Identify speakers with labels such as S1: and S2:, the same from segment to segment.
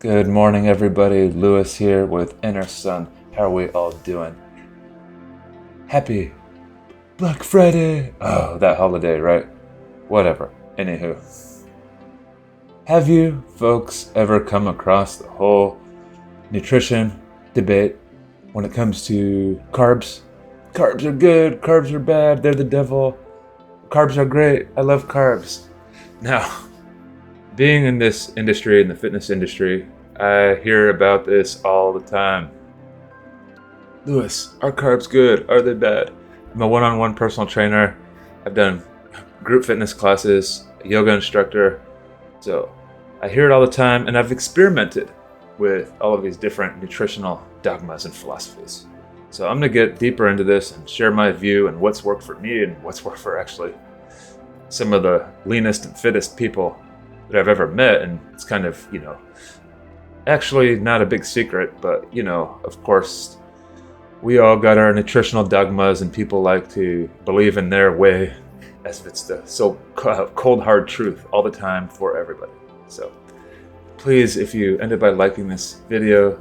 S1: Good morning, everybody. Lewis here with Inner Sun. How are we all doing? Happy Black Friday! Oh, that holiday, right? Whatever. Anywho, have you folks ever come across the whole nutrition debate when it comes to carbs? Carbs are good, carbs are bad, they're the devil. Carbs are great, I love carbs. Now, being in this industry, in the fitness industry, I hear about this all the time. Lewis, are carbs good? Are they bad? I'm a one-on-one personal trainer. I've done group fitness classes, a yoga instructor. So I hear it all the time, and I've experimented with all of these different nutritional dogmas and philosophies. So I'm going to get deeper into this and share my view and what's worked for me and what's worked for actually some of the leanest and fittest people that I've ever met. And it's kind of, actually not a big secret, but, of course, we all got our nutritional dogmas and people like to believe in their way as if it's the cold, hard truth all the time for everybody. So please, if you ended by liking this video,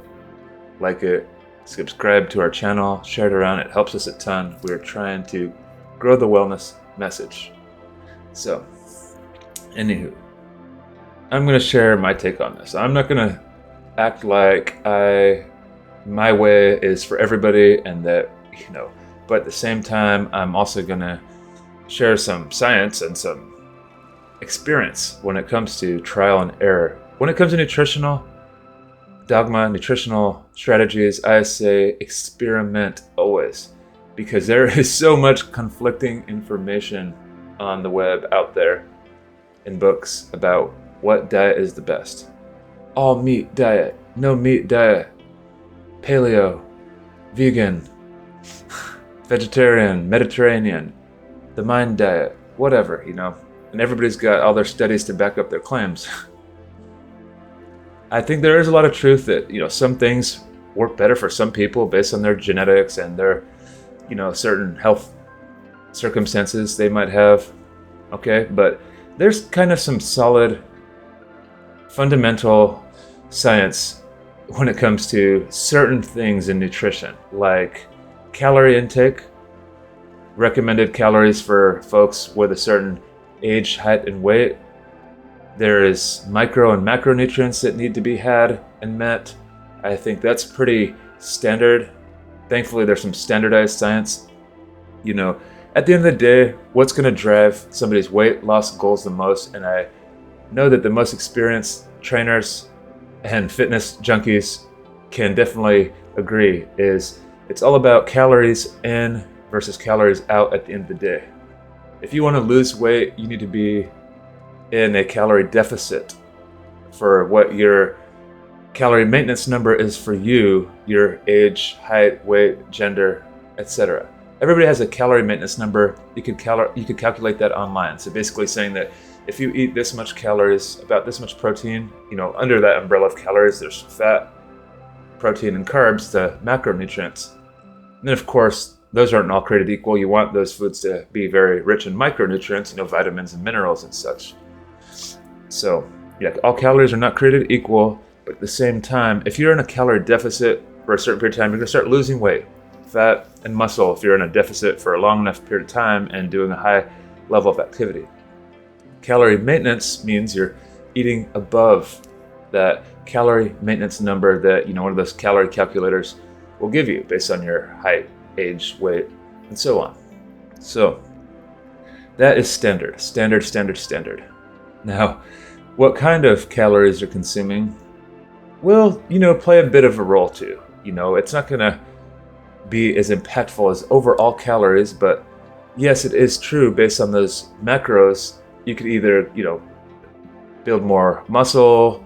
S1: like it, subscribe to our channel, share it around. It helps us a ton. We're trying to grow the wellness message. So, anywho, I'm going to share my take on this. I'm not going to act like my way is for everybody and that, but at the same time, I'm also going to share some science and some experience when it comes to trial and error. When it comes to nutritional dogma, nutritional strategies, I say experiment always, because there is so much conflicting information on the web out there in books about what diet is the best. All meat diet, no meat diet, paleo, vegan, vegetarian, Mediterranean, the mind diet, whatever, and everybody's got all their studies to back up their claims. I think there is a lot of truth that, some things work better for some people based on their genetics and their, certain health circumstances they might have. Okay, but there's kind of some solid fundamental science when it comes to certain things in nutrition, like calorie intake, recommended calories for folks with a certain age, height, and weight. There is micro and macronutrients that need to be had and met. I think that's pretty standard. Thankfully, there's some standardized science. At the end of the day, what's going to drive somebody's weight loss goals the most, and I know that the most experienced trainers and fitness junkies can definitely agree, is it's all about calories in versus calories out at the end of the day. If you want to lose weight, you need to be in a calorie deficit for what your calorie maintenance number is for you, your age, height, weight, gender, etc. Everybody has a calorie maintenance number. You could calculate that online. So basically saying that if you eat this much calories, about this much protein, under that umbrella of calories, there's fat, protein, and carbs, the macronutrients. And then, of course, those aren't all created equal. You want those foods to be very rich in micronutrients, vitamins and minerals and such. So, yeah, all calories are not created equal, but at the same time, if you're in a calorie deficit for a certain period of time, you're going to start losing weight, fat, and muscle if you're in a deficit for a long enough period of time and doing a high level of activity. Calorie maintenance means you're eating above that calorie maintenance number that, one of those calorie calculators will give you based on your height, age, weight, and so on. So that is standard. Now, what kind of calories you're consuming will, play a bit of a role too. It's not going to be as impactful as overall calories, but yes, it is true based on those macros. You could either, build more muscle,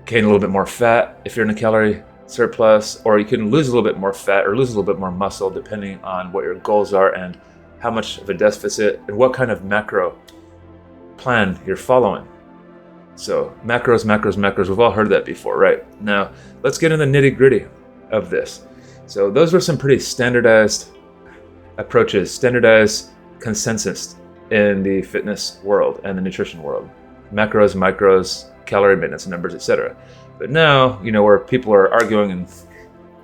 S1: gain a little bit more fat if you're in a calorie surplus, or you can lose a little bit more fat or lose a little bit more muscle depending on what your goals are and how much of a deficit and what kind of macro plan you're following. So macros, we've all heard that before, right? Now, let's get into the nitty-gritty of this. So those were some pretty standardized approaches, standardized consensus in the fitness world and the nutrition world. Macros, micros, calorie maintenance numbers, etc. But now, where people are arguing and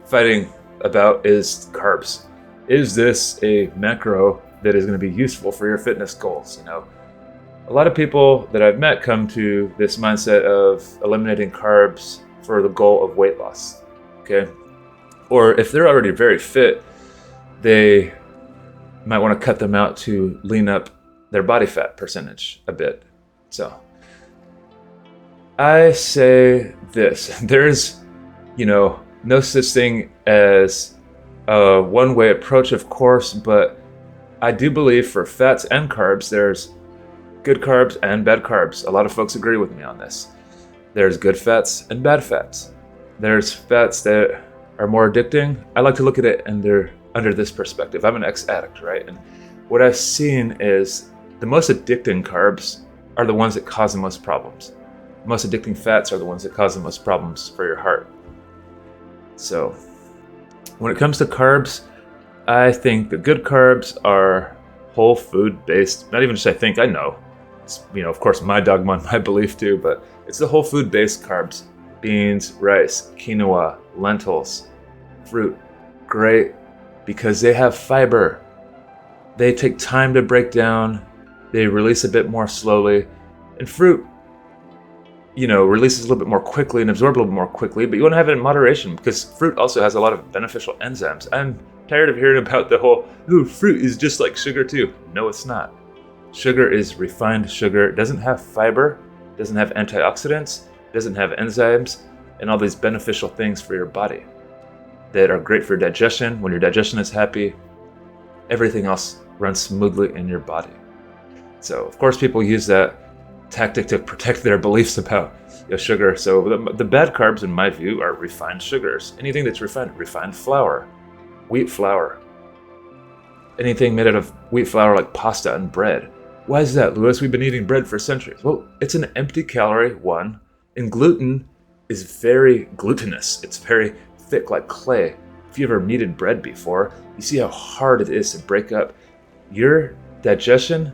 S1: fighting about is carbs. Is this a macro that is going to be useful for your fitness goals? A lot of people that I've met come to this mindset of eliminating carbs for the goal of weight loss. Okay. Or if they're already very fit, they might want to cut them out to lean up their body fat percentage a bit. So I say this, there's, no such thing as a one-way approach, of course, but I do believe for fats and carbs, there's good carbs and bad carbs. A lot of folks agree with me on this. There's good fats and bad fats. There's fats that are more addicting. I like to look at it under this perspective. I'm an ex-addict, right? And what I've seen is the most addicting carbs are the ones that cause the most problems. The most addicting fats are the ones that cause the most problems for your heart. So when it comes to carbs, I think the good carbs are whole food based. Not even just I think, I know. It's, of course, my dogma and my belief too, but it's the whole food based carbs. Beans, rice, quinoa, lentils, fruit. Great, because they have fiber. They take time to break down. They release a bit more slowly. And fruit, releases a little bit more quickly and absorbs a little bit more quickly, but you want to have it in moderation because fruit also has a lot of beneficial enzymes. I'm tired of hearing about the whole, fruit is just like sugar too. No, it's not. Sugar is refined sugar. It doesn't have fiber, doesn't have antioxidants, doesn't have enzymes, and all these beneficial things for your body that are great for digestion. When your digestion is happy, everything else runs smoothly in your body. So, of course, people use that tactic to protect their beliefs about sugar. So the bad carbs, in my view, are refined sugars. Anything that's refined flour, wheat flour, anything made out of wheat flour like pasta and bread. Why is that, Lewis? We've been eating bread for centuries. Well, it's an empty calorie one, and gluten is very glutinous. It's very thick like clay. If you ever kneaded bread before, you see how hard it is to break up. Your digestion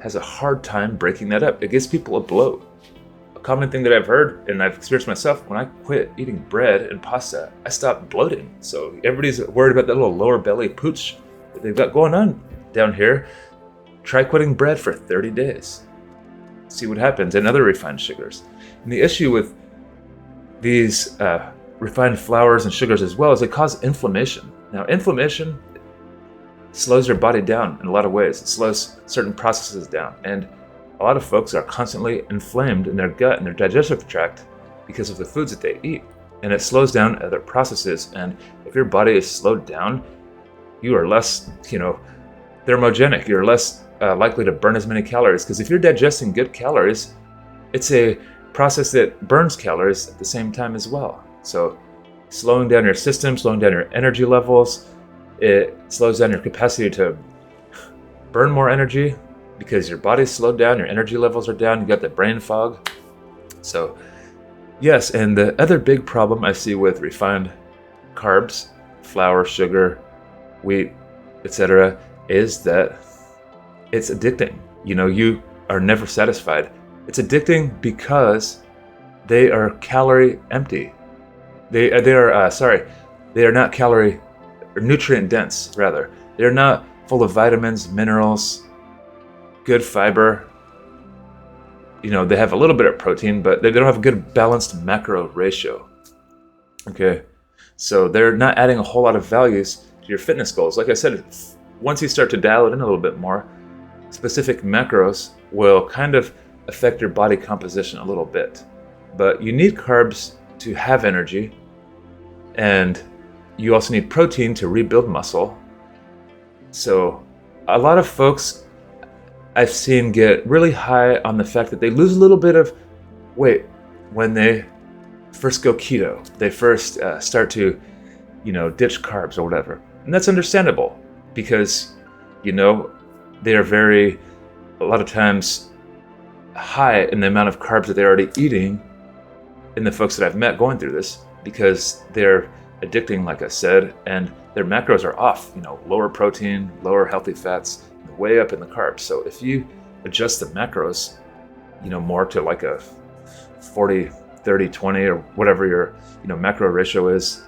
S1: has a hard time breaking that up. It gives people a bloat. A common thing that I've heard, and I've experienced myself, when I quit eating bread and pasta, I stopped bloating. So everybody's worried about that little lower belly pooch that they've got going on down here. Try quitting bread for 30 days. See what happens, and other refined sugars. And the issue with these refined flours and sugars as well is they cause inflammation. Now, inflammation slows your body down in a lot of ways. It slows certain processes down. And a lot of folks are constantly inflamed in their gut and their digestive tract because of the foods that they eat. And it slows down other processes. And if your body is slowed down, you are less, thermogenic. You're less likely to burn as many calories. Because if you're digesting good calories, it's a process that burns calories at the same time as well. So slowing down your system, slowing down your energy levels, it slows down your capacity to burn more energy because your body's slowed down, your energy levels are down, you got that brain fog. So yes, and the other big problem I see with refined carbs, flour, sugar, wheat, etc., is that it's addicting. You are never satisfied. It's addicting because they are calorie empty. They are not calorie or nutrient dense, rather. They're not full of vitamins, minerals, good fiber. They have a little bit of protein, but they don't have a good balanced macro ratio. Okay, so they're not adding a whole lot of values to your fitness goals. Like I said, once you start to dial it in a little bit more, specific macros will kind of affect your body composition a little bit. But you need carbs to have energy, and you also need protein to rebuild muscle. So a lot of folks I've seen get really high on the fact that they lose a little bit of weight when they first go keto. They first start to, ditch carbs or whatever. And that's understandable because, they are a lot of times high in the amount of carbs that they're already eating in the folks that I've met going through this, because they're addicting, like I said, and their macros are off, lower protein, lower healthy fats, way up in the carbs. So if you adjust the macros, more to like a 40, 30, 20, or whatever your macro ratio is,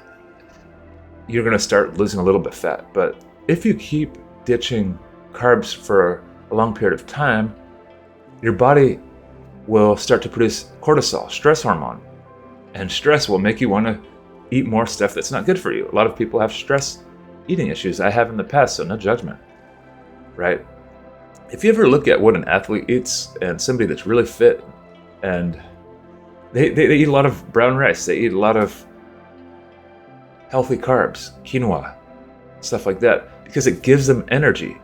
S1: you're going to start losing a little bit of fat. But if you keep ditching carbs for a long period of time, your body will start to produce cortisol, stress hormone. And stress will make you want to eat more stuff that's not good for you. A lot of people have stress eating issues. I have in the past, so no judgment, right? If you ever look at what an athlete eats and somebody that's really fit, and they eat a lot of brown rice, they eat a lot of healthy carbs, quinoa, stuff like that, because it gives them energy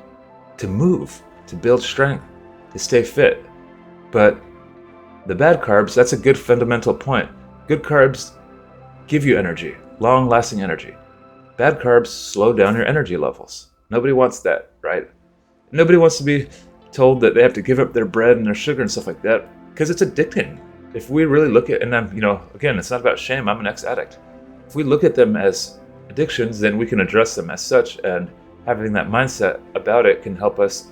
S1: to move, to build strength, to stay fit. But the bad carbs, that's a good fundamental point. Good carbs give you energy, long-lasting energy. Bad carbs slow down your energy levels. Nobody wants that, right? Nobody wants to be told that they have to give up their bread and their sugar and stuff like that, because it's addicting. If we really look at, and I'm, again, it's not about shame, I'm an ex-addict. If we look at them as addictions, then we can address them as such, and having that mindset about it can help us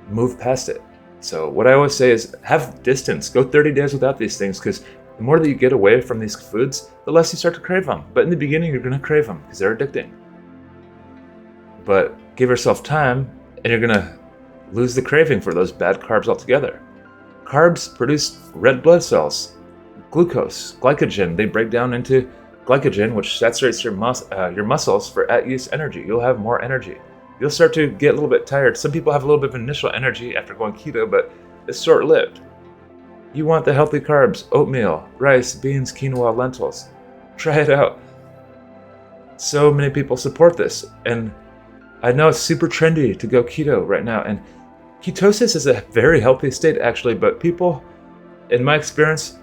S1: move past it. So what I always say is have distance. Go 30 days without these things, because the more that you get away from these foods, the less you start to crave them. But in the beginning, you're going to crave them because they're addicting. But give yourself time, and you're going to lose the craving for those bad carbs altogether. Carbs produce red blood cells, glucose, glycogen. They break down into glycogen, which saturates your muscles for at-use energy. You'll have more energy. You'll start to get a little bit tired. Some people have a little bit of initial energy after going keto, but it's short-lived. You want the healthy carbs, oatmeal, rice, beans, quinoa, lentils. Try it out. So many people support this, and I know it's super trendy to go keto right now, and ketosis is a very healthy state actually, but people, in my experience,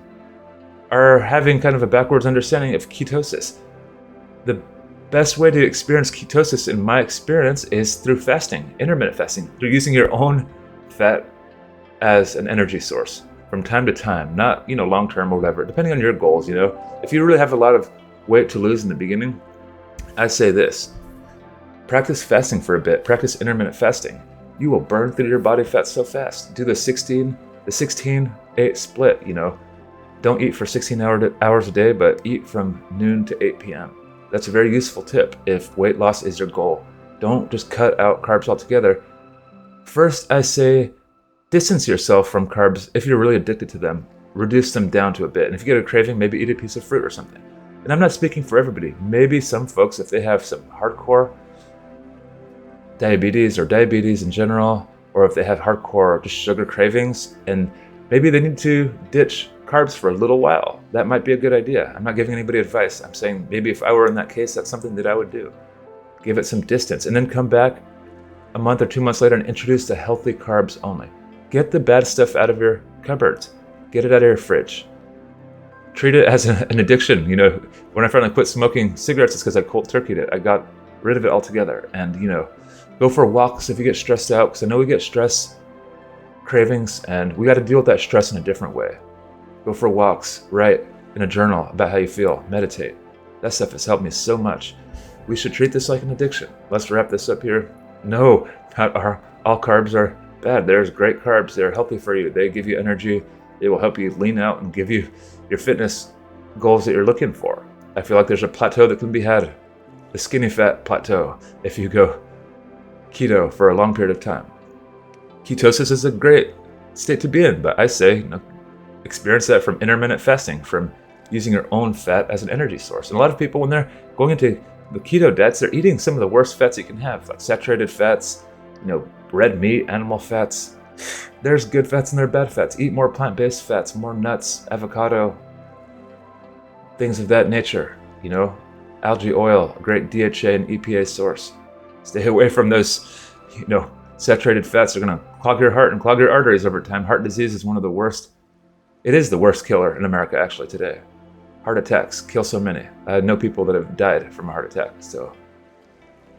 S1: are having kind of a backwards understanding of ketosis. The best way to experience ketosis, in my experience, is through fasting, intermittent fasting, through using your own fat as an energy source from time to time, not, long-term or whatever, depending on your goals, If you really have a lot of weight to lose in the beginning, I say this: practice fasting for a bit, practice intermittent fasting. You will burn through your body fat so fast. Do the 16-8 split, Don't eat for 16 hours a day, but eat from noon to 8 p.m. That's a very useful tip if weight loss is your goal. Don't just cut out carbs altogether. First, I say distance yourself from carbs if you're really addicted to them. Reduce them down to a bit. And if you get a craving, maybe eat a piece of fruit or something. And I'm not speaking for everybody. Maybe some folks, if they have some hardcore diabetes or diabetes in general, or if they have hardcore just sugar cravings, and maybe they need to ditch carbs for a little while. That might be a good idea. I'm not giving anybody advice. I'm saying maybe if I were in that case, that's something that I would do. Give it some distance and then come back a month or 2 months later and introduce the healthy carbs only. Get the bad stuff out of your cupboards. Get it out of your fridge. Treat it as an addiction. When I finally quit smoking cigarettes, it's because I cold turkeyed it. I got rid of it altogether. And, go for walks if you get stressed out, because I know we get stress cravings and we got to deal with that stress in a different way. Go for walks, write in a journal about how you feel, meditate. That stuff has helped me so much. We should treat this like an addiction. Let's wrap this up here. No, not all carbs are bad. There's great carbs. They're healthy for you. They give you energy. They will help you lean out and give you your fitness goals that you're looking for. I feel like there's a plateau that can be had, the skinny fat plateau, if you go keto for a long period of time. Ketosis is a great state to be in, but I say, experience that from intermittent fasting, from using your own fat as an energy source. And a lot of people, when they're going into the keto diets, they're eating some of the worst fats you can have, like saturated fats, red meat, animal fats. There's good fats and there are bad fats. Eat more plant-based fats, more nuts, avocado, things of that nature. Algae oil, a great DHA and EPA source. Stay away from those, saturated fats. They're going to clog your heart and clog your arteries over time. Heart disease is one of the worst. It is the worst killer in America, actually, today. Heart attacks kill so many. I know people that have died from a heart attack. So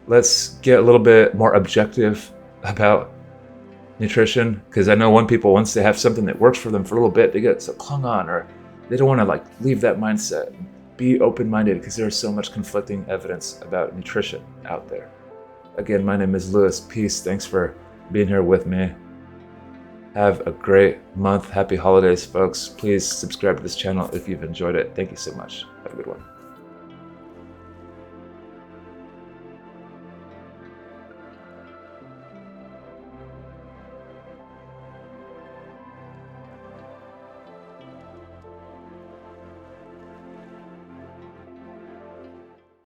S1: let's get a little bit more objective about nutrition, because I know once they have something that works for them for a little bit, they get so clung on, or they don't want to leave that mindset. Be open-minded, because there's so much conflicting evidence about nutrition out there. Again, my name is Lewis. Peace. Thanks for being here with me. Have a great month. Happy holidays, folks. Please subscribe to this channel if you've enjoyed it. Thank you so much. Have a good one.